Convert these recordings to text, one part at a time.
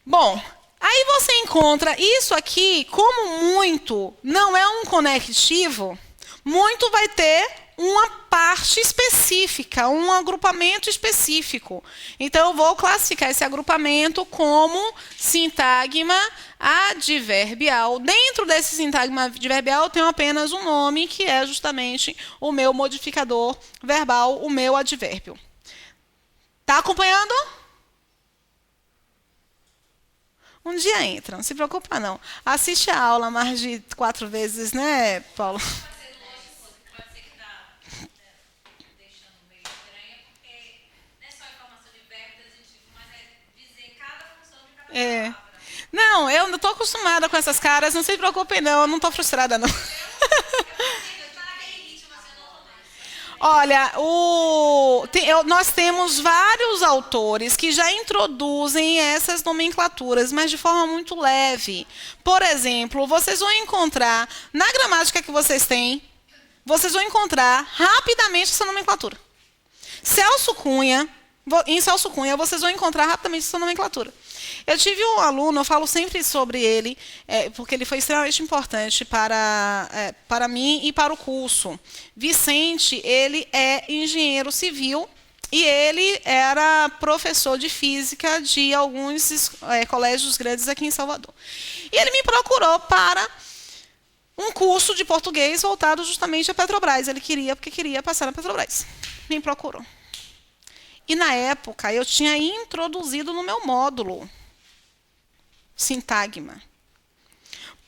Bom, aí você encontra isso aqui, como muito não é um conectivo, muito vai ter uma parte específica, um agrupamento específico. Então, eu vou classificar esse agrupamento como sintagma adverbial. Dentro desse sintagma adverbial, eu tenho apenas um nome, que é justamente o meu modificador verbal, o meu advérbio. Tá acompanhando? Um dia entra, não se preocupa não. Assiste a aula mais de 4 vezes, né, Paulo? É. Não, eu não estou acostumada com essas caras, não se preocupem não, eu não estou frustrada não. Olha, nós temos vários autores que já introduzem essas nomenclaturas, mas de forma muito leve. Por exemplo, vocês vão encontrar, na gramática que vocês têm, vocês vão encontrar rapidamente essa nomenclatura. Celso Cunha, em Celso Cunha, vocês vão encontrar rapidamente essa nomenclatura. Eu tive um aluno, eu falo sempre sobre ele, porque ele foi extremamente importante para mim e para o curso. Vicente, ele é engenheiro civil e ele era professor de física de alguns colégios grandes aqui em Salvador. E ele me procurou para um curso de português voltado justamente à Petrobras. Ele queria, porque queria passar na Petrobras. Me procurou. E na época eu tinha introduzido no meu módulo sintagma.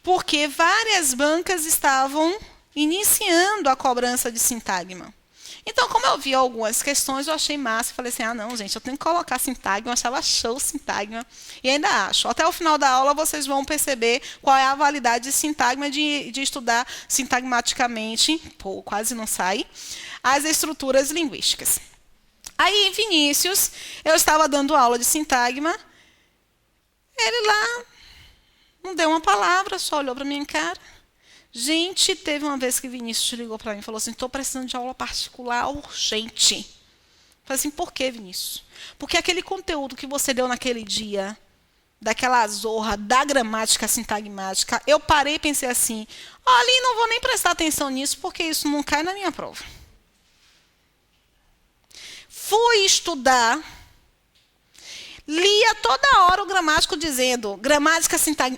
Porque várias bancas estavam iniciando a cobrança de sintagma. Então, como eu vi algumas questões, eu achei massa e falei assim, não, gente, eu tenho que colocar sintagma, eu achava show sintagma, e ainda acho. Até o final da aula vocês vão perceber qual é a validade de sintagma, de estudar sintagmaticamente, quase não sai, as estruturas linguísticas. Aí, Vinícius, eu estava dando aula de sintagma, ele lá não deu uma palavra, só olhou para minha cara. Gente, teve uma vez que Vinícius ligou para mim e falou assim, estou precisando de aula particular urgente. Eu falei assim, por que, Vinícius? Porque aquele conteúdo que você deu naquele dia, daquela zorra, da gramática sintagmática, eu parei e pensei assim, olha, não vou nem prestar atenção nisso, porque isso não cai na minha prova. Fui estudar, lia toda hora o gramático dizendo,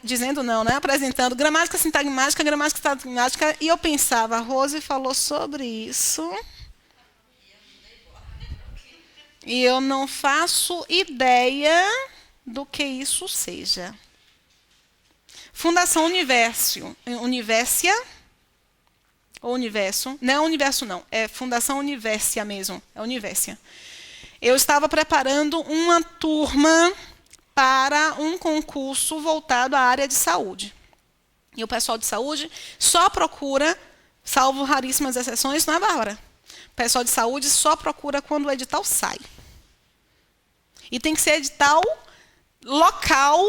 dizendo não, né? Apresentando gramática sintagmática, e eu pensava, a Rose falou sobre isso, e eu não faço ideia do que isso seja. Fundação Universia, ou Universo, não é Universo não, é Fundação Universia mesmo, é Universia. Eu estava preparando uma turma para um concurso voltado à área de saúde. E o pessoal de saúde só procura, salvo raríssimas exceções, não é, Bárbara? O pessoal de saúde só procura quando o edital sai. E tem que ser edital local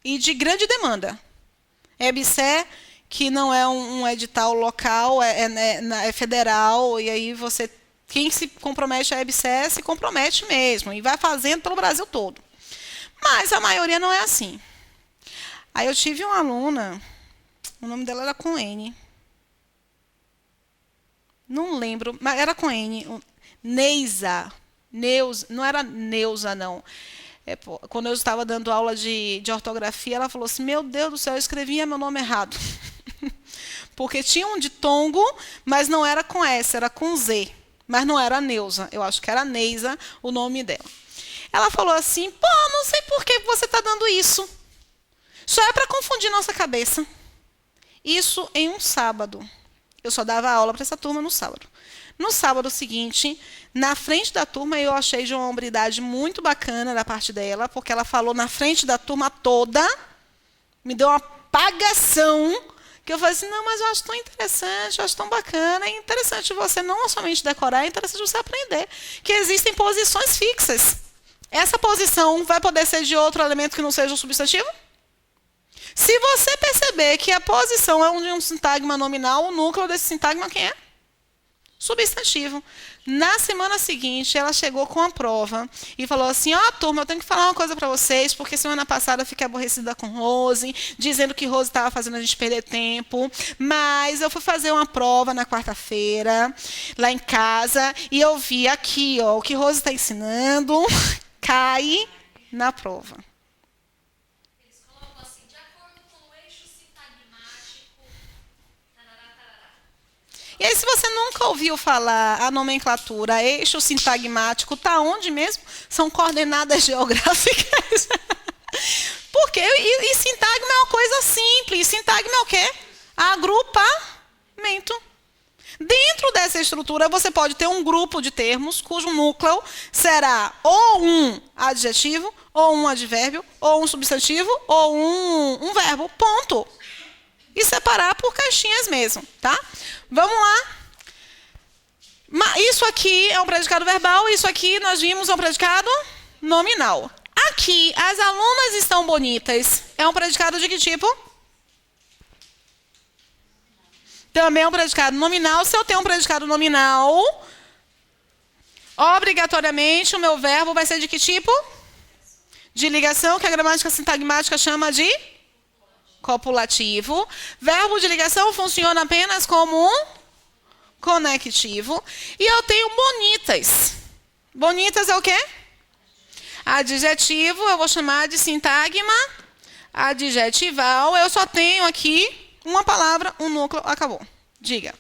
e de grande demanda. EBSER, que não é um edital local, é federal, e aí quem se compromete a EBSER se compromete mesmo, e vai fazendo pelo Brasil todo. Mas a maioria não é assim. Aí eu tive uma aluna, o nome dela era com N. Não lembro, mas era com N. Neuza, não era Neuza, não. Quando eu estava dando aula de ortografia, ela falou assim, meu Deus do céu, eu escrevia meu nome errado. Porque tinha um ditongo, mas não era com S, era com Z. Mas não era Neuza, eu acho que era Neisa o nome dela. Ela falou assim, pô, não sei por que você está dando isso. Só é para confundir nossa cabeça. Isso em um sábado. Eu só dava aula para essa turma no sábado. No sábado seguinte, na frente da turma, eu achei de uma hombridade muito bacana da parte dela, porque ela falou na frente da turma toda, me deu uma pagação, que eu falei assim, não, mas eu acho tão interessante, eu acho tão bacana, é interessante você não somente decorar, é interessante você aprender que existem posições fixas. Essa posição vai poder ser de outro elemento que não seja um substantivo? Se você perceber que a posição é de um sintagma nominal, o núcleo desse sintagma quem é? Substantivo. Na semana seguinte, ela chegou com a prova e falou assim: ó, turma, eu tenho que falar uma coisa para vocês, porque semana passada eu fiquei aborrecida com Rose, dizendo que Rose estava fazendo a gente perder tempo, mas eu fui fazer uma prova na quarta-feira, lá em casa, e eu vi aqui, ó, o que Rose está ensinando cai na prova. E aí, se você nunca ouviu falar a nomenclatura eixo sintagmático, está onde mesmo? São coordenadas geográficas. Porque e sintagma é uma coisa simples. Sintagma é o quê? Agrupamento. Dentro dessa estrutura, você pode ter um grupo de termos cujo núcleo será ou um adjetivo, ou um advérbio, ou um substantivo, ou um verbo. Ponto. E separar por caixinhas mesmo, tá? Vamos lá. Isso aqui é um predicado verbal, isso aqui nós vimos é um predicado nominal. Aqui, as alunas estão bonitas. É um predicado de que tipo? Também é um predicado nominal. Se eu tenho um predicado nominal, obrigatoriamente o meu verbo vai ser de que tipo? De ligação, que a gramática sintagmática chama de copulativo. Verbo de ligação funciona apenas como um conectivo. E eu tenho bonitas. Bonitas é o quê? Adjetivo, eu vou chamar de sintagma adjetival. Eu só tenho aqui uma palavra, um núcleo, acabou. Diga.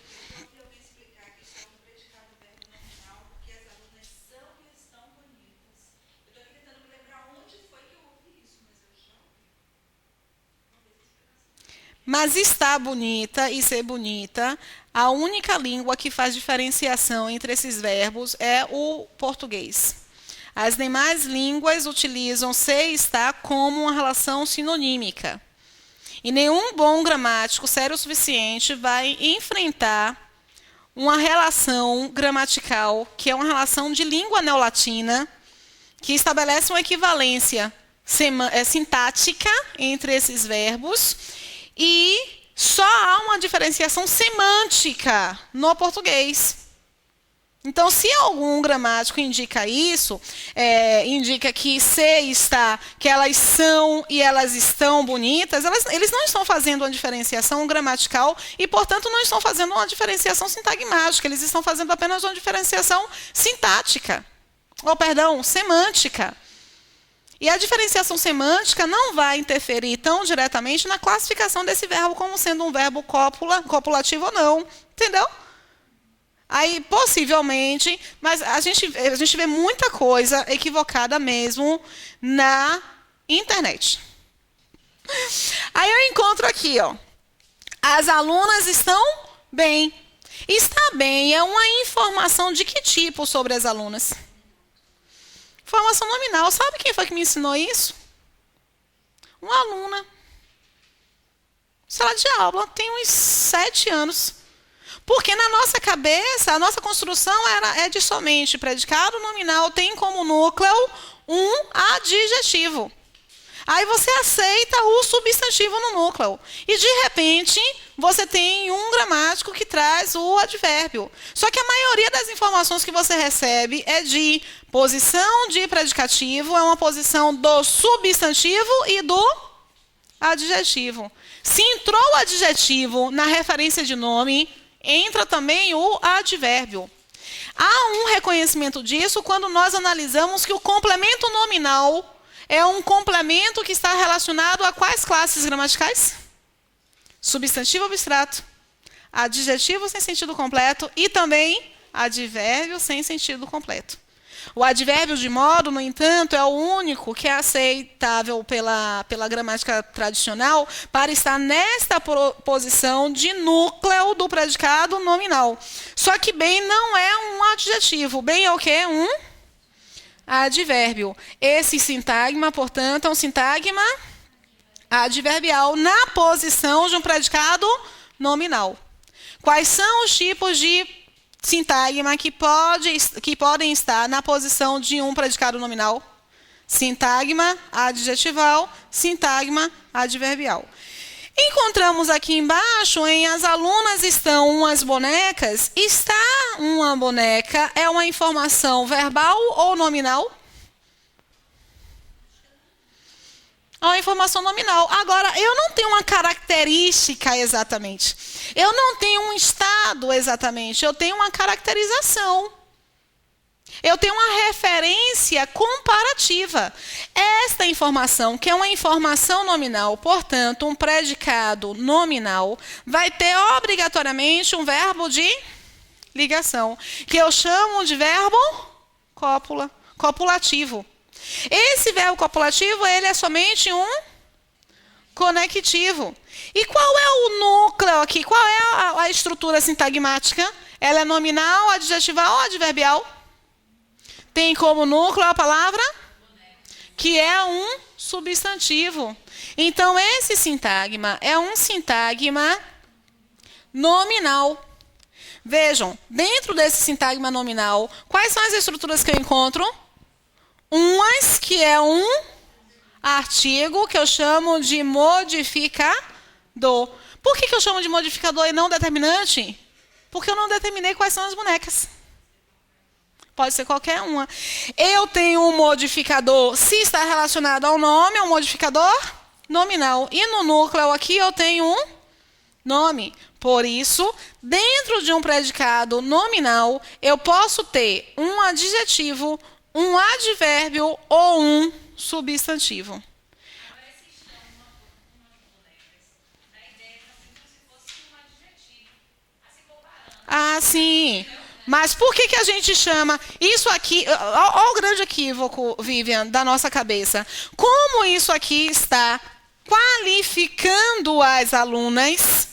Mas estar bonita e ser bonita, a única língua que faz diferenciação entre esses verbos é o português. As demais línguas utilizam ser e estar como uma relação sinonímica. E nenhum bom gramático sério o suficiente vai enfrentar uma relação gramatical, que é uma relação de língua neolatina, que estabelece uma equivalência sintática entre esses verbos, e só há uma diferenciação semântica no português. Então, se algum gramático indica isso, indica que ser e está, que elas são e elas estão bonitas, eles não estão fazendo uma diferenciação gramatical e, portanto, não estão fazendo uma diferenciação sintagmática, eles estão fazendo apenas uma diferenciação sintática, semântica. E a diferenciação semântica não vai interferir tão diretamente na classificação desse verbo como sendo um verbo copulativo ou não. Entendeu? Aí, possivelmente, mas a gente vê muita coisa equivocada mesmo na internet. Aí eu encontro aqui, ó. As alunas estão bem. Está bem é uma informação de que tipo sobre as alunas? Informação nominal. Sabe quem foi que me ensinou isso? Uma aluna. Sala de aula, tem uns 7 anos. Porque na nossa cabeça, a nossa construção é de somente predicado nominal, tem como núcleo um adjetivo. Aí você aceita o substantivo no núcleo. E, de repente, você tem um gramático que traz o advérbio. Só que a maioria das informações que você recebe é de posição de predicativo, é uma posição do substantivo e do adjetivo. Se entrou o adjetivo na referência de nome, entra também o advérbio. Há um reconhecimento disso quando nós analisamos que o complemento nominal é um complemento que está relacionado a quais classes gramaticais? Substantivo abstrato, adjetivo sem sentido completo e também advérbio sem sentido completo. O advérbio de modo, no entanto, é o único que é aceitável pela gramática tradicional para estar nesta posição de núcleo do predicado nominal. Só que bem não é um adjetivo. Bem é o quê? Um advérbio. Esse sintagma, portanto, é um sintagma adverbial na posição de um predicado nominal. Quais são os tipos de sintagma que podem estar na posição de um predicado nominal? Sintagma adjetival, sintagma adverbial. Encontramos aqui embaixo em as alunas estão umas bonecas. Está uma boneca é uma informação verbal ou nominal? É uma informação nominal. Agora, eu não tenho uma característica exatamente. Eu não tenho um estado exatamente. Eu tenho uma caracterização. Eu tenho uma referência comparativa. Esta informação, que é uma informação nominal, portanto, um predicado nominal, vai ter obrigatoriamente um verbo de ligação, que eu chamo de verbo copulativo. Esse verbo copulativo, ele é somente um conectivo. E qual é o núcleo aqui? Qual é a estrutura sintagmática? Ela é nominal, adjetival ou adverbial? Tem como núcleo a palavra que é um substantivo. Então, esse sintagma é um sintagma nominal. Vejam, dentro desse sintagma nominal, quais são as estruturas que eu encontro? Umas que é um artigo que eu chamo de modificador. Por que eu chamo de modificador e não determinante? Porque eu não determinei quais são as bonecas. Pode ser qualquer uma. Eu tenho um modificador, se está relacionado ao nome, é um modificador nominal. E no núcleo aqui eu tenho um nome. Por isso, dentro de um predicado nominal, eu posso ter um adjetivo, um advérbio ou um substantivo. Ah, sim. Mas por que a gente chama isso aqui? Olha o grande equívoco, Vivian, da nossa cabeça. Como isso aqui está qualificando as alunas,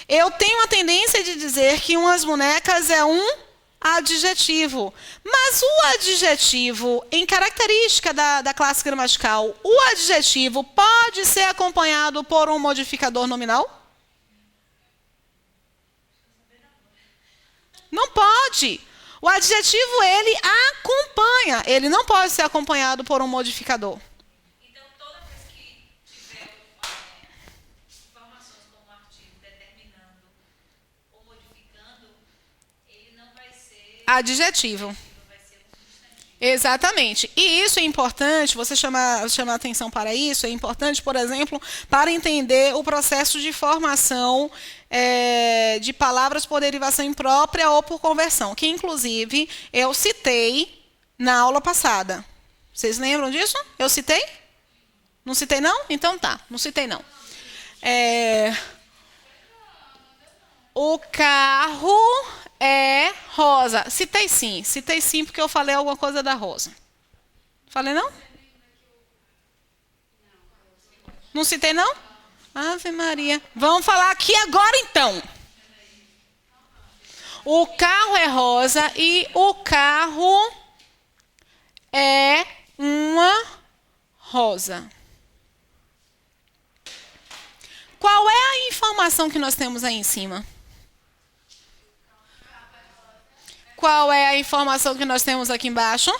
eu tenho a tendência de dizer que umas bonecas é um adjetivo. Mas o adjetivo, em característica da classe gramatical, o adjetivo pode ser acompanhado por um modificador nominal? Não pode. O adjetivo, ele acompanha. Ele não pode ser acompanhado por um modificador. Então, toda vez que tiver informações como artigo determinando ou modificando, ele não vai ser Adjetivo. vai ser um substantivo. Exatamente. E isso é importante, você chamar atenção para isso, é importante, por exemplo, para entender o processo de formação de palavras por derivação imprópria ou por conversão, que inclusive eu citei na aula passada. Vocês lembram disso? Eu citei? Não citei não? Então tá, não citei não. O carro é rosa. Citei sim, porque eu falei alguma coisa da rosa. Falei não? Não citei não? Ave Maria. Vamos falar aqui agora então. O carro é rosa e o carro é uma rosa. Qual é a informação que nós temos aí em cima? Qual é a informação que nós temos aqui embaixo?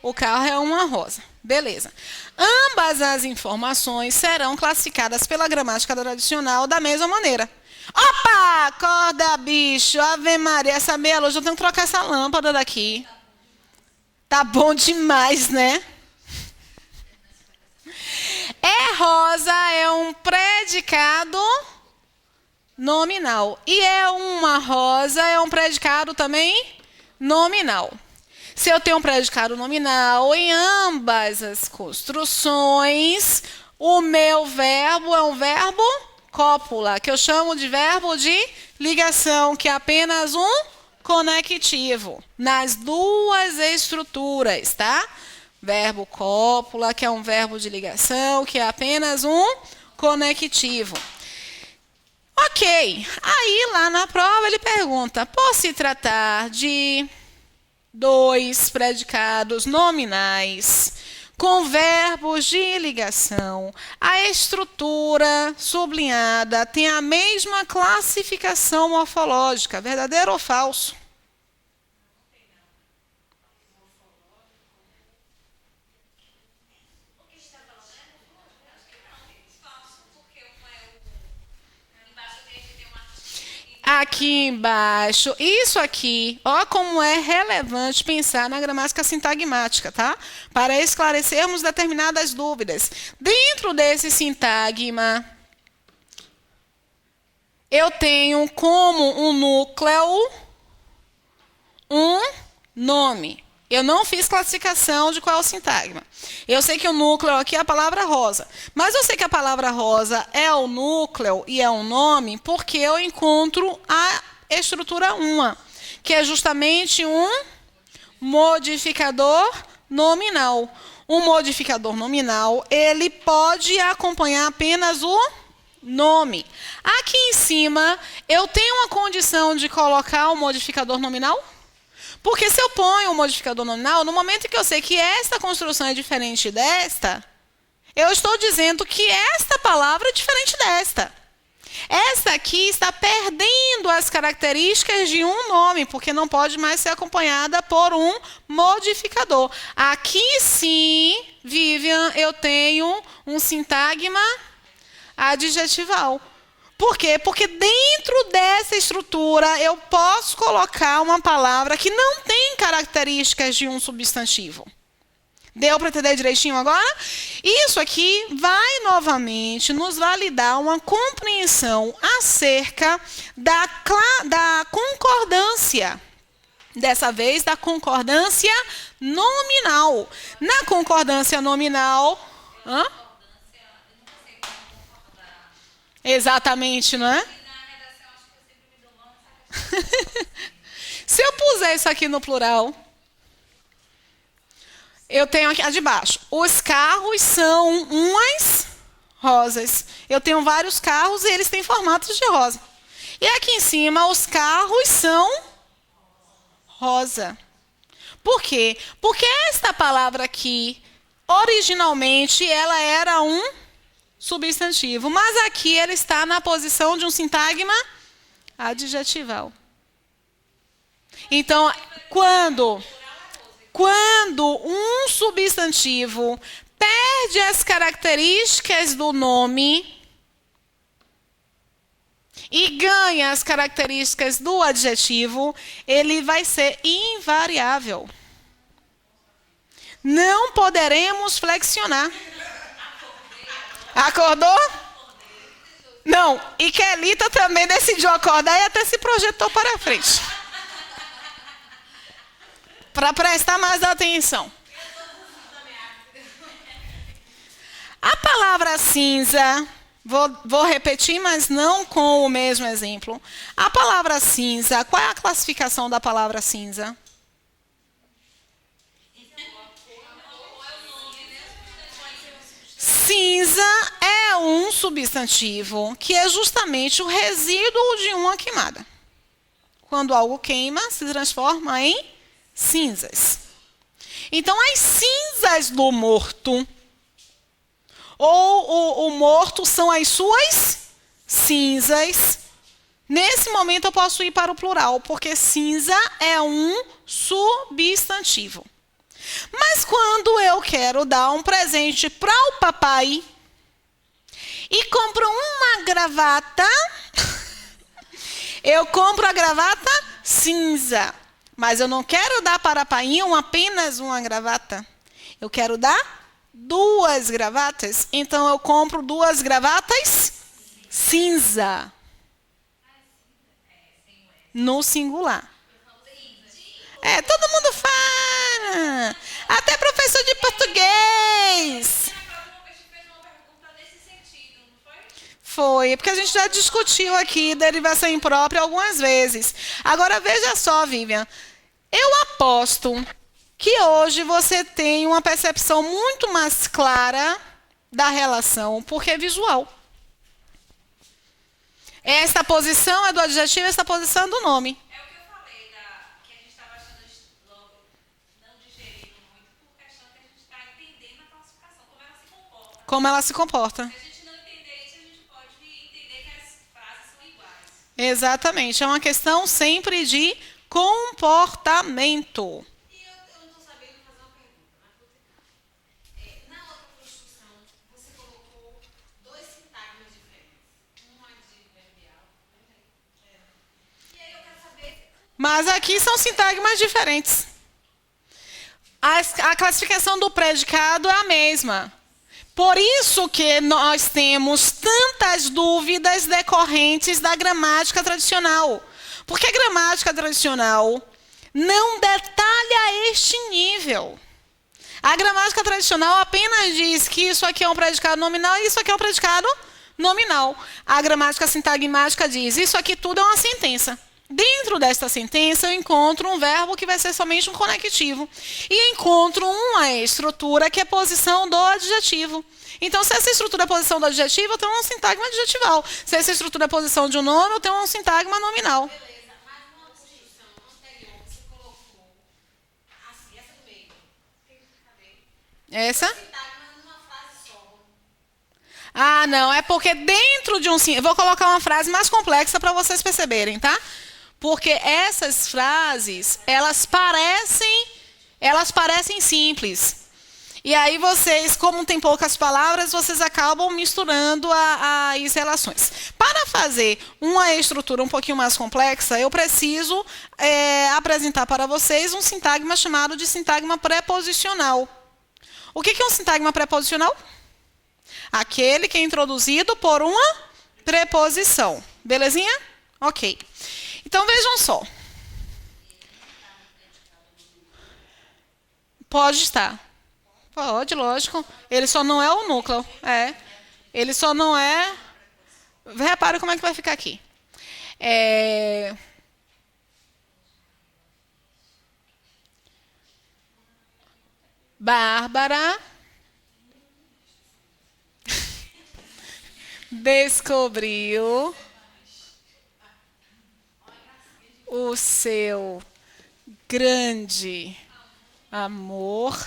O carro é uma rosa. Beleza. Ambas as informações serão classificadas pela gramática tradicional da mesma maneira. Opa! Acorda, bicho. Ave Maria, essa meia-luz, eu tenho que trocar essa lâmpada daqui. Tá bom demais, né? É rosa, é um predicado nominal. E é uma rosa, é um predicado também nominal. Se eu tenho um predicado nominal em ambas as construções, o meu verbo é um verbo cópula, que eu chamo de verbo de ligação, que é apenas um conectivo, nas duas estruturas, tá? Verbo cópula, que é um verbo de ligação, que é apenas um conectivo. Ok, aí lá na prova ele pergunta, por se tratar de dois predicados nominais com verbos de ligação, a estrutura sublinhada tem a mesma classificação morfológica, verdadeiro ou falso? Aqui embaixo, isso aqui, ó como é relevante pensar na gramática sintagmática, tá? Para esclarecermos determinadas dúvidas. Dentro desse sintagma, eu tenho como um núcleo um nome. Eu não fiz classificação de qual é o sintagma. Eu sei que o núcleo aqui é a palavra rosa. Mas eu sei que a palavra rosa é o núcleo e é um nome porque eu encontro a estrutura 1, que é justamente um modificador nominal. Um modificador nominal, ele pode acompanhar apenas o nome. Aqui em cima, eu tenho uma condição de colocar o modificador nominal? Porque se eu ponho o modificador nominal, no momento em que eu sei que esta construção é diferente desta, eu estou dizendo que esta palavra é diferente desta. Esta aqui está perdendo as características de um nome, porque não pode mais ser acompanhada por um modificador. Aqui sim, Vivian, eu tenho um sintagma adjetival. Por quê? Porque dentro dessa estrutura eu posso colocar uma palavra que não tem características de um substantivo. Deu para entender direitinho agora? Isso aqui vai novamente nos validar uma compreensão acerca da concordância. Dessa vez, da concordância nominal. Na concordância nominal... Hã? Exatamente, não é? Se eu puser isso aqui no plural, eu tenho aqui a de baixo. Os carros são umas rosas. Eu tenho vários carros e eles têm formatos de rosa. E aqui em cima, os carros são rosa. Por quê? Porque esta palavra aqui, originalmente, ela era um substantivo, mas aqui ele está na posição de um sintagma adjetival. Então, quando um substantivo perde as características do nome e ganha as características do adjetivo, ele vai ser invariável. Não poderemos flexionar. Acordou? Não. E Kelita também decidiu acordar e até se projetou para a frente. Para prestar mais atenção. A palavra cinza, vou repetir, mas não com o mesmo exemplo. A palavra cinza, qual é a classificação da palavra cinza? Cinza é um substantivo que é justamente o resíduo de uma queimada. Quando algo queima, se transforma em cinzas. Então, as cinzas do morto, ou o morto são as suas cinzas. Nesse momento, eu posso ir para o plural, porque cinza é um substantivo. Mas quando eu quero dar um presente para o papai e compro uma gravata, eu compro a gravata cinza. Mas eu não quero dar para o pai apenas uma gravata. Eu quero dar 2 gravatas. Então eu compro 2 gravatas cinza. No singular. Todo mundo fala. Até professor de português. Foi, porque a gente já discutiu aqui derivação imprópria algumas vezes. Agora veja só, Vivian. Eu aposto que hoje você tem uma percepção muito mais clara da relação, porque é visual. Esta posição é do adjetivo, esta posição é do nome. Como ela se comporta. Se a gente não entender isso, a gente pode entender que as frases são iguais. Exatamente. É uma questão sempre de comportamento. E eu não estou sabendo fazer uma pergunta, mas vou tentar. Na outra construção, você colocou 2 sintagmas diferentes. Um adverbial. Mas aqui são sintagmas diferentes. A classificação do predicado é a mesma. Por isso que nós temos tantas dúvidas decorrentes da gramática tradicional. Porque a gramática tradicional não detalha este nível. A gramática tradicional apenas diz que isso aqui é um predicado nominal e isso aqui é um predicado nominal. A gramática sintagmática diz isso aqui tudo é uma sentença. Dentro desta sentença, eu encontro um verbo que vai ser somente um conectivo. E encontro uma estrutura que é posição do adjetivo. Então, se essa estrutura é posição do adjetivo, eu tenho um sintagma adjetival. Se essa estrutura é posição de um nome, eu tenho um sintagma nominal. Beleza, mas numa construção anterior, você colocou assim, essa do meio. Cadê? Essa? Sintagma numa frase só. Ah, não. É porque dentro de um... Eu vou colocar uma frase mais complexa para vocês perceberem, tá? Porque essas frases, elas parecem simples. E aí vocês, como tem poucas palavras, vocês acabam misturando as relações. Para fazer uma estrutura um pouquinho mais complexa, eu preciso apresentar para vocês um sintagma chamado de sintagma preposicional. O que é um sintagma preposicional? Aquele que é introduzido por uma preposição. Belezinha? Ok. Então, vejam só. Pode estar. Pode, lógico. Ele só não é o núcleo. Ele só não é... Repare como é que vai ficar aqui. Bárbara descobriu o seu grande amor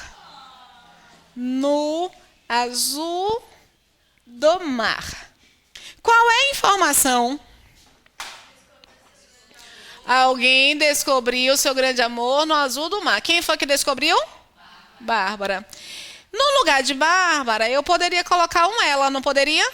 no azul do mar. Qual é a informação? Alguém descobriu o seu grande amor no azul do mar. Quem foi que descobriu? Bárbara. No lugar de Bárbara, eu poderia colocar um ela, não poderia?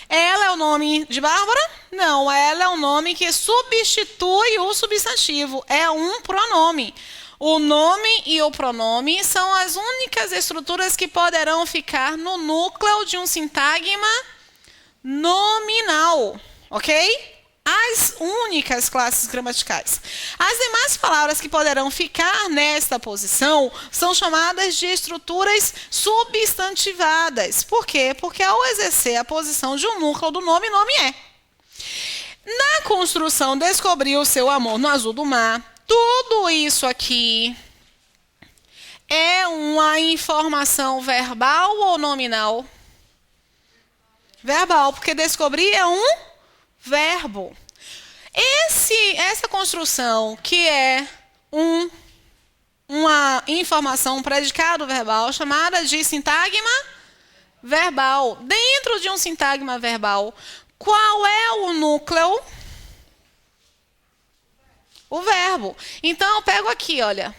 Ela é o nome de Bárbara? Não, ela é um nome que substitui o substantivo. É um pronome. O nome e o pronome são as únicas estruturas que poderão ficar no núcleo de um sintagma nominal. Ok? As únicas classes gramaticais. As demais palavras que poderão ficar nesta posição são chamadas de estruturas substantivadas. Por quê? Porque ao exercer a posição de um núcleo do nome, nome é. Na construção, descobriu o seu amor no azul do mar. Tudo isso aqui é uma informação verbal ou nominal? Verbal, porque descobrir é um verbo. Essa construção, que é uma informação, um predicado verbal, chamada de sintagma verbal. Dentro de um sintagma verbal, qual é o núcleo? O verbo. Então, eu pego aqui, olha.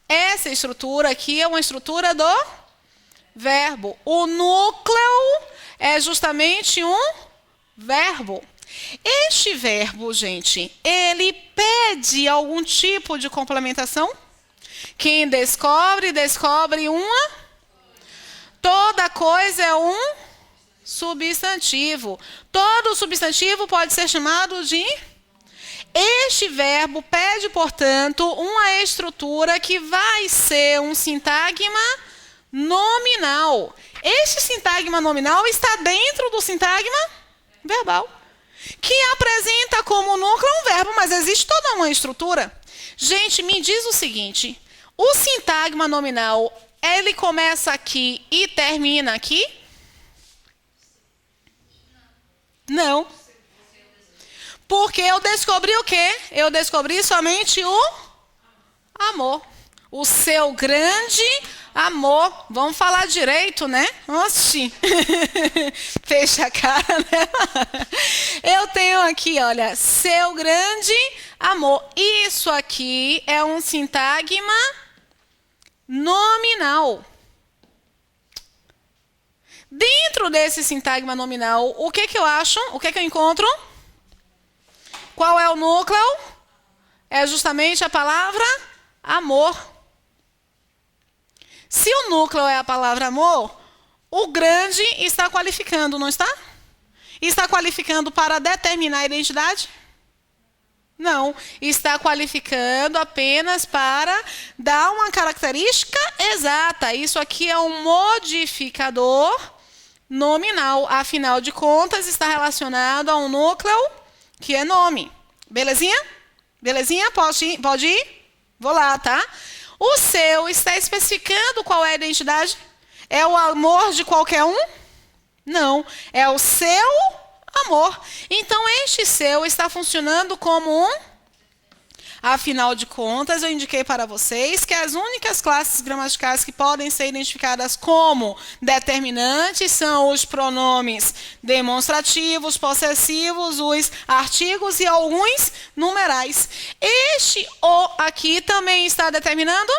Essa estrutura aqui é uma estrutura do verbo. O núcleo é justamente um verbo. Este verbo, gente, ele pede algum tipo de complementação? Quem descobre, descobre uma. Toda coisa é um substantivo. Todo substantivo pode ser chamado de... Este verbo pede, portanto, uma estrutura que vai ser um sintagma nominal. Este sintagma nominal está dentro do sintagma verbal, que apresenta como núcleo um verbo, mas existe toda uma estrutura. Gente, me diz o seguinte, o sintagma nominal, ele começa aqui e termina aqui? Não. Porque eu descobri o quê? Eu descobri somente o amor. O seu grande amor. Vamos falar direito, né? Oxi. Fecha a cara, né? Eu tenho aqui, olha, seu grande amor. Isso aqui é um sintagma nominal. Dentro desse sintagma nominal, o que eu acho? O que eu encontro? Qual é o núcleo? É justamente a palavra amor. Se o núcleo é a palavra amor, o grande está qualificando, não está? Está qualificando para determinar a identidade? Não. Está qualificando apenas para dar uma característica exata. Isso aqui é um modificador nominal. Afinal de contas, está relacionado a um núcleo que é nome. Belezinha? Belezinha? Pode ir? Vou lá, tá? O seu está especificando qual é a identidade? É o amor de qualquer um? Não. É o seu amor. Então, este seu está funcionando como um... Afinal de contas, eu indiquei para vocês que as únicas classes gramaticais que podem ser identificadas como determinantes são os pronomes demonstrativos, possessivos, os artigos e alguns numerais. Este o aqui também está determinando?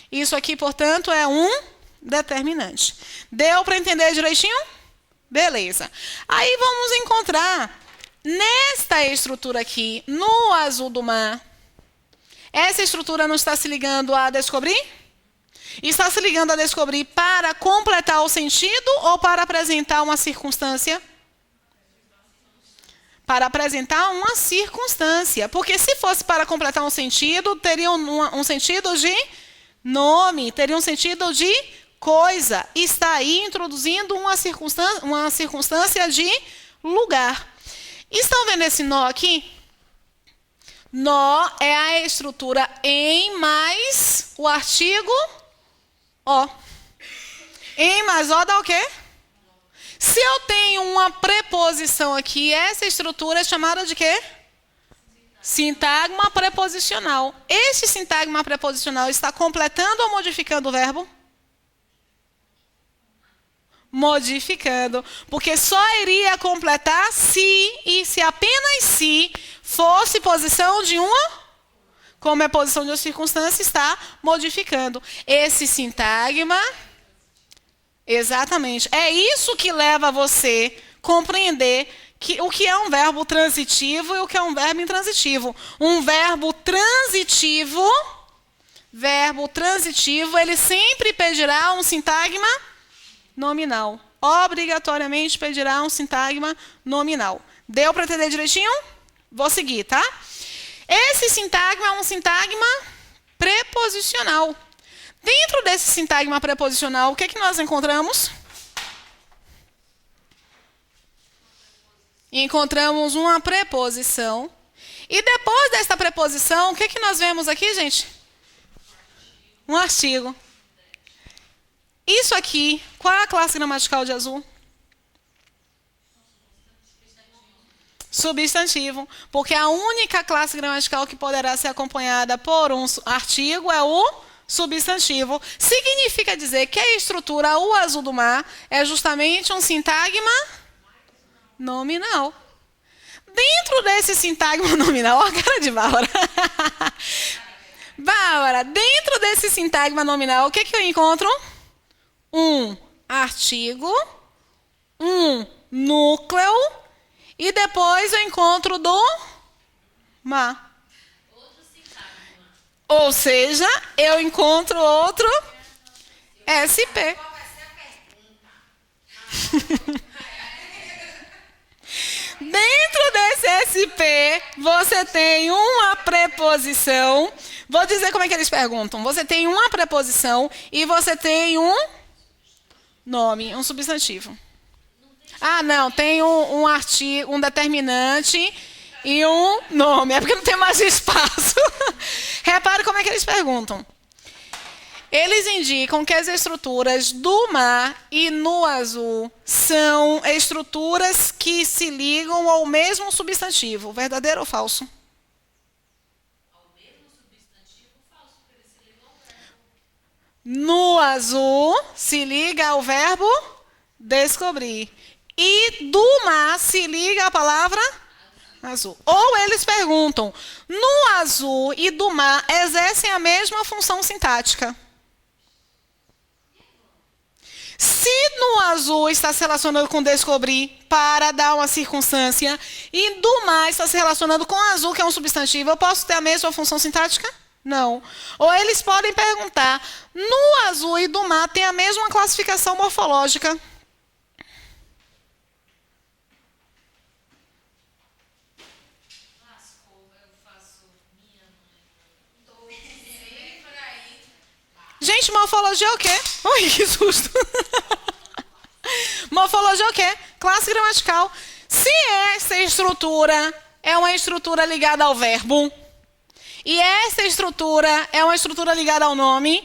Isso aqui, portanto, é um determinante. Deu para entender direitinho? Beleza. Aí vamos encontrar... Nesta estrutura aqui, no azul do mar, essa estrutura não está se ligando a descobrir? Está se ligando a descobrir para completar o sentido ou para apresentar uma circunstância? Para apresentar uma circunstância. Porque se fosse para completar um sentido, teria um sentido de nome, teria um sentido de coisa. Está aí introduzindo uma circunstância de lugar. Estão vendo esse nó aqui? Nó é a estrutura em mais o artigo ó. Em mais ó dá o quê? Se eu tenho uma preposição aqui, essa estrutura é chamada de quê? Sintagma preposicional. Este sintagma preposicional está completando ou modificando o verbo? Modificando, porque só iria completar se, e se apenas se, fosse posição de uma, como é posição de uma circunstância, está modificando. Esse sintagma, exatamente, é isso que leva você a compreender o que é um verbo transitivo e o que é um verbo intransitivo. Um verbo transitivo, ele sempre pedirá um sintagma nominal. Obrigatoriamente pedirá um sintagma nominal. Deu para entender direitinho? Vou seguir, tá? Esse sintagma é um sintagma preposicional. Dentro desse sintagma preposicional, o que é que nós encontramos? Encontramos uma preposição. E depois desta preposição, o que é que nós vemos aqui, gente? Um artigo. Isso aqui, qual é a classe gramatical de azul? Substantivo. Porque a única classe gramatical que poderá ser acompanhada por um artigo é o substantivo. Significa dizer que a estrutura o azul do mar é justamente um sintagma nominal. Dentro desse sintagma nominal, olha a cara de Bárbara. Bárbara, dentro desse sintagma nominal, o que eu encontro? Um artigo, um núcleo, e depois eu encontro do mar. Ou seja, eu encontro outro SP. Dentro desse SP, você tem uma preposição. Vou dizer como é que eles perguntam. Você tem uma preposição e você tem um nome, um substantivo. Ah, não, tem um artigo, um determinante e um nome. É porque não tem mais espaço. Repare como é que eles perguntam. Eles indicam que as estruturas do mar e no azul são estruturas que se ligam ao mesmo substantivo. Verdadeiro ou falso? Ao mesmo substantivo, falso, porque eles se ligam ao verbo. No azul se liga ao verbo descobrir. E do mar se liga a palavra azul. Ou eles perguntam, no azul e do mar exercem a mesma função sintática? Se no azul está se relacionando com descobrir, para dar uma circunstância, e do mar está se relacionando com azul, que é um substantivo. Eu posso ter a mesma função sintática? Não. Ou eles podem perguntar, no azul e do mar tem a mesma classificação morfológica? Gente, morfologia é o quê? Ui, que susto. Morfologia é o quê? Classe gramatical. Se essa estrutura é uma estrutura ligada ao verbo, e essa estrutura é uma estrutura ligada ao nome,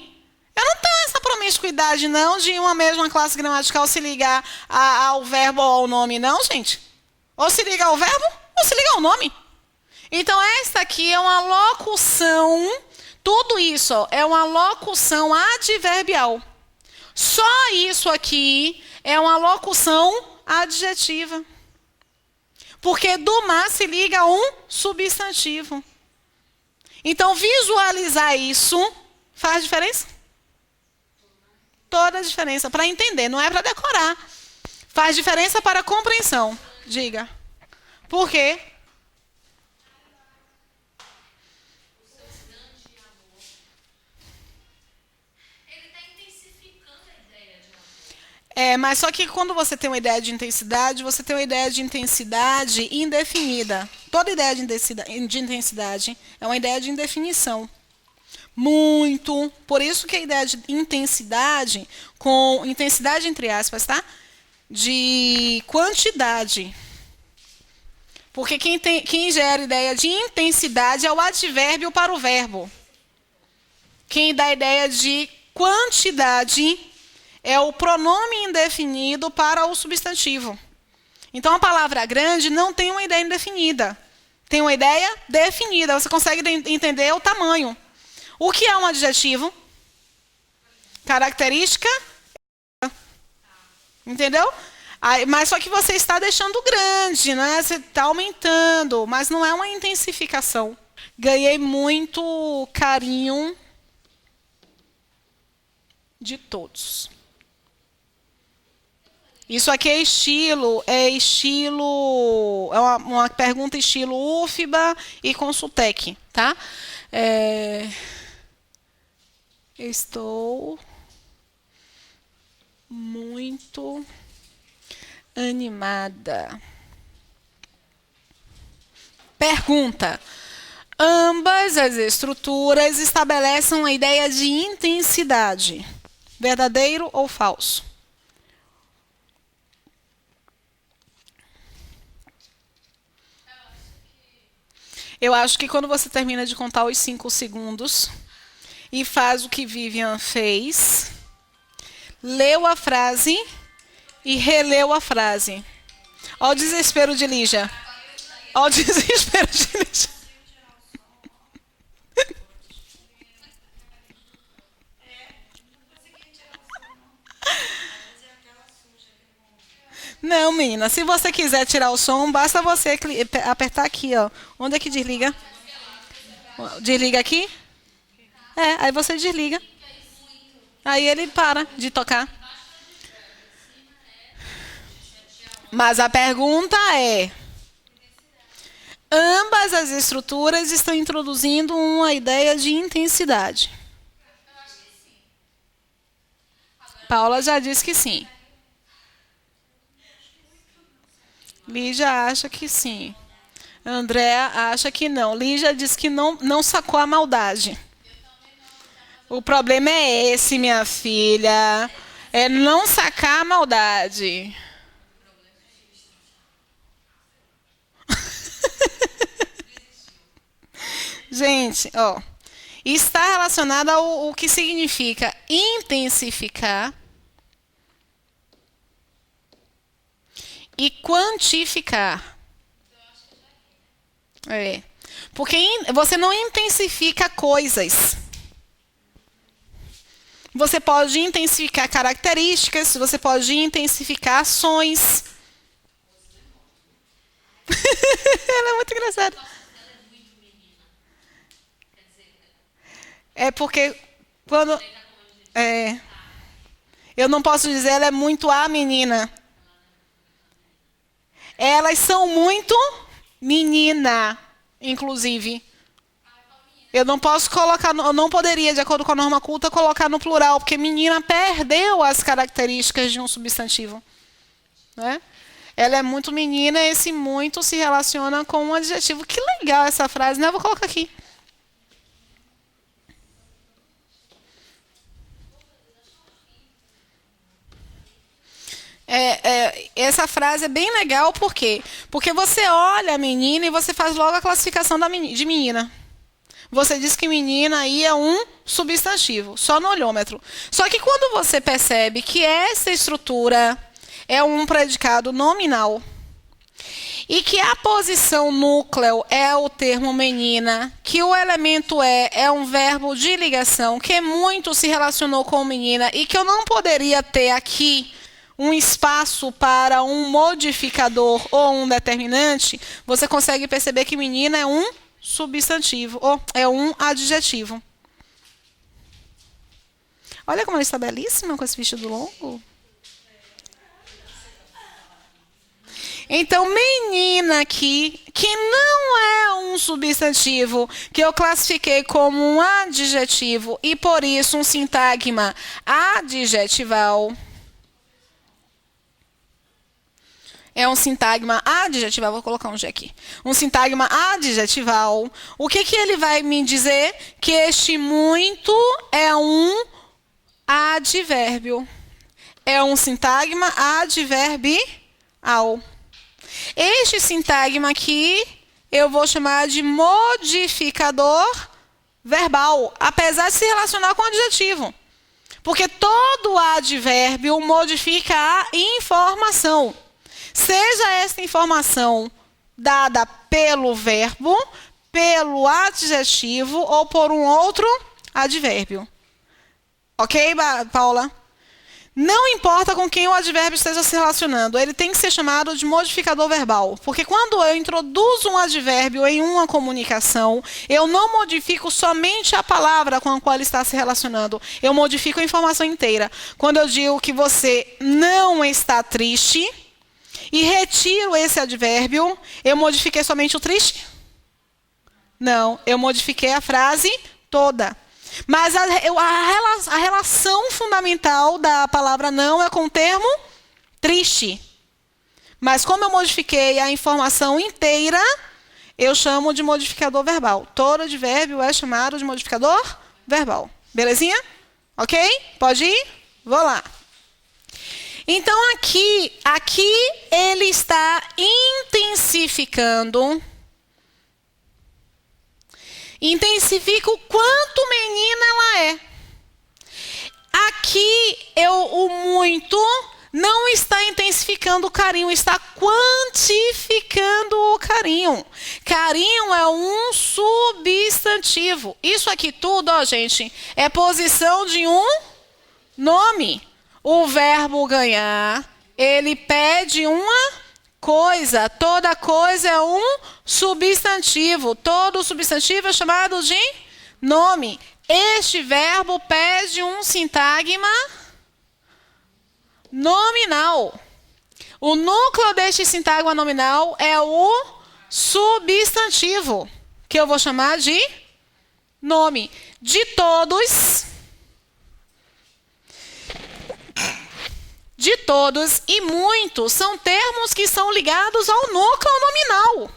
eu não tenho essa promiscuidade, não, de uma mesma classe gramatical se ligar ao verbo ou ao nome, não, gente. Ou se liga ao verbo, ou se liga ao nome. Então, esta aqui é uma locução. Tudo isso é uma locução adverbial. Só isso aqui é uma locução adjetiva. Porque do mar se liga a um substantivo. Então, visualizar isso faz diferença? Toda a diferença. Para entender, não é para decorar. Faz diferença para a compreensão. Diga. Por quê? Mas só que quando você tem uma ideia de intensidade, você tem uma ideia de intensidade indefinida. Toda ideia de intensidade é uma ideia de indefinição. Muito. Por isso que a ideia de intensidade, com intensidade entre aspas, tá? De quantidade. Porque quem gera ideia de intensidade é o advérbio para o verbo. Quem dá ideia de quantidade é o pronome indefinido para o substantivo. Então, a palavra grande não tem uma ideia indefinida. Tem uma ideia definida. Você consegue entender o tamanho. O que é um adjetivo? Característica. Entendeu? Mas só que você está deixando grande, né? Você está aumentando, mas não é uma intensificação. Ganhei muito carinho de todos. Isso aqui é uma pergunta estilo UFBA e Consultec, tá? Estou muito animada. Pergunta. Ambas as estruturas estabelecem uma ideia de intensidade. Verdadeiro ou falso? Eu acho que quando você termina de contar os 5 segundos e faz o que Vivian fez, leu a frase e releu a frase. Olha o desespero de Lígia. Olha o desespero de Lígia. Não, menina. Se você quiser tirar o som, basta você apertar aqui, ó. Onde é que desliga? Desliga aqui? Aí você desliga. Aí ele para de tocar. Mas a pergunta é: ambas as estruturas estão introduzindo uma ideia de intensidade. Paula já disse que sim. Lígia acha que sim. Andréa acha que não. Lígia diz que não sacou a maldade. O problema é esse, minha filha. É não sacar a maldade. Gente, ó. Está relacionado ao que significa intensificar e quantificar. Porque você não intensifica coisas. Você pode intensificar características, você pode intensificar ações. Ela é muito engraçada. É porque quando Eu não posso dizer ela é muito a menina. Elas são muito menina, inclusive. Eu não posso colocar, eu não poderia, de acordo com a norma culta, colocar no plural, porque menina perdeu as características de um substantivo. Né? Ela é muito menina, esse muito se relaciona com um adjetivo. Que legal essa frase, né? Eu vou colocar aqui. Essa frase é bem legal, por quê? Porque você olha a menina e você faz logo a classificação de menina. Você diz que menina aí é um substantivo, só no olhômetro. Só que quando você percebe que essa estrutura é um predicado nominal e que a posição núcleo é o termo menina, que o elemento é um verbo de ligação, que muito se relacionou com menina e que eu não poderia ter aqui um espaço para um modificador ou um determinante, você consegue perceber que menina é um substantivo, ou é um adjetivo. Olha como ela está belíssima com esse vestido longo. Então, menina aqui, que não é um substantivo, que eu classifiquei como um adjetivo, e por isso um sintagma adjetival. É um sintagma adjetival, vou colocar um G aqui. Um sintagma adjetival. O que ele vai me dizer? Que este muito é um advérbio. É um sintagma adverbial. Este sintagma aqui eu vou chamar de modificador verbal, apesar de se relacionar com adjetivo. Porque todo advérbio modifica a informação. Seja essa informação dada pelo verbo, pelo adjetivo ou por um outro advérbio. Ok, Paula? Não importa com quem o advérbio esteja se relacionando, ele tem que ser chamado de modificador verbal. Porque quando eu introduzo um advérbio em uma comunicação, eu não modifico somente a palavra com a qual ele está se relacionando, eu modifico a informação inteira. Quando eu digo que você não está triste e retiro esse advérbio, eu modifiquei somente o triste? Não, eu modifiquei a frase toda. Mas a relação fundamental da palavra não é com o termo triste. Mas como eu modifiquei a informação inteira, eu chamo de modificador verbal. Todo advérbio é chamado de modificador verbal. Belezinha? Ok? Pode ir? Vou lá. Então, aqui ele está intensificando. Intensifica o quanto menina ela é. Aqui, o muito não está intensificando o carinho, está quantificando o carinho. Carinho é um substantivo. Isso aqui tudo, ó, gente, é posição de um nome. O verbo ganhar, ele pede uma coisa. Toda coisa é um substantivo. Todo substantivo é chamado de nome. Este verbo pede um sintagma nominal. O núcleo deste sintagma nominal é o substantivo, que eu vou chamar de nome. De todos e muitos são termos que são ligados ao núcleo nominal.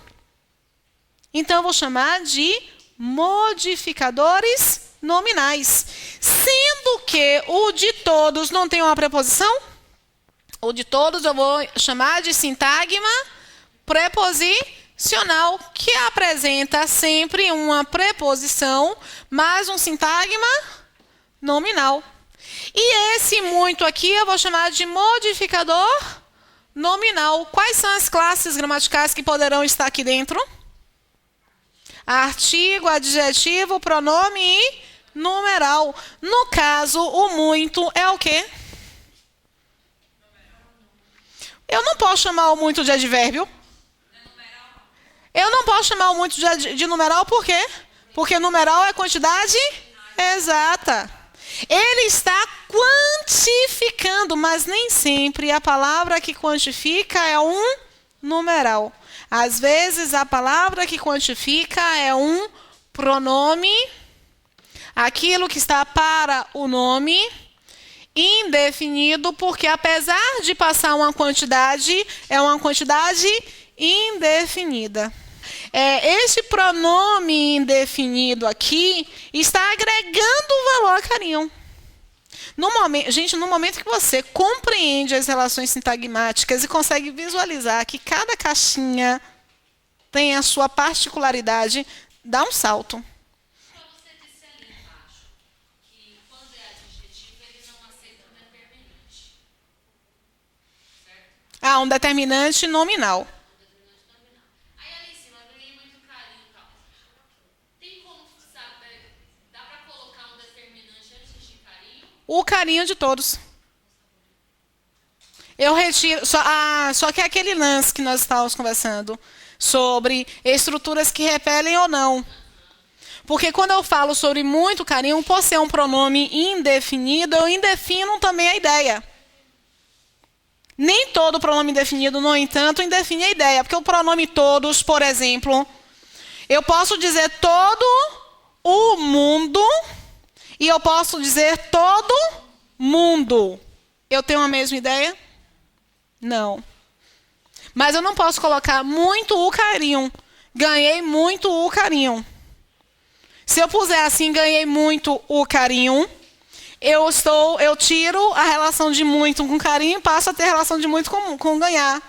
Então, eu vou chamar de modificadores nominais. Sendo que o de todos não tem uma preposição, o de todos eu vou chamar de sintagma preposicional, que apresenta sempre uma preposição, mais um sintagma nominal. E esse muito aqui eu vou chamar de modificador nominal. Quais são as classes gramaticais que poderão estar aqui dentro? Artigo, adjetivo, pronome e numeral. No caso, o muito é o quê? Eu não posso chamar o muito de advérbio. Eu não posso chamar o muito de numeral, por quê? Porque numeral é quantidade exata. Ele está quantificando, mas nem sempre a palavra que quantifica é um numeral. Às vezes a palavra que quantifica é um pronome, aquilo que está para o nome, indefinido, porque apesar de passar uma quantidade, é uma quantidade indefinida. Este pronome indefinido aqui está agregando valor a carinho. No momento que você compreende as relações sintagmáticas e consegue visualizar que cada caixinha tem a sua particularidade, dá um salto. Você disse ali embaixo que quando é adjetivo ele não aceita um determinante. Certo? Um determinante nominal. Aí ali em cima, eu ganhei muito carinho e tal. Tem como saber, dá para colocar um determinante antes de carinho? O carinho de todos. Eu retiro. Só que é aquele lance que nós estávamos conversando sobre estruturas que repelem ou não. Porque quando eu falo sobre muito carinho, por ser um pronome indefinido, eu indefino também a ideia. Nem todo pronome indefinido, no entanto, indefine a ideia. Porque o pronome todos, por exemplo, eu posso dizer todo o mundo e eu posso dizer todo mundo. Eu tenho a mesma ideia? Não. Mas eu não posso colocar muito o carinho. Ganhei muito o carinho. Se eu puser assim, ganhei muito o carinho, eu tiro a relação de muito com carinho e passo a ter relação de muito com ganhar.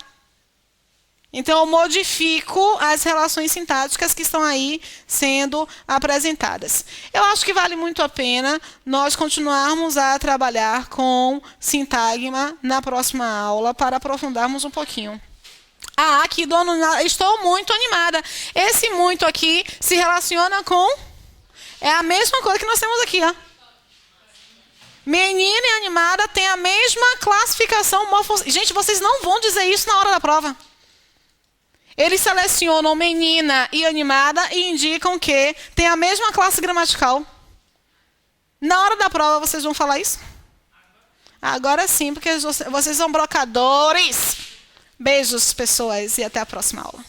Então, eu modifico as relações sintáticas que estão aí sendo apresentadas. Eu acho que vale muito a pena nós continuarmos a trabalhar com sintagma na próxima aula para aprofundarmos um pouquinho. Aqui, estou muito animada. Esse muito aqui se relaciona com... É a mesma coisa que nós temos aqui, ó. Menina e animada tem a mesma classificação morfológica. Gente, vocês não vão dizer isso na hora da prova. Eles selecionam menina e animada e indicam que tem a mesma classe gramatical. Na hora da prova, vocês vão falar isso? Agora sim, porque vocês são brocadores. Beijos, pessoas, e até a próxima aula.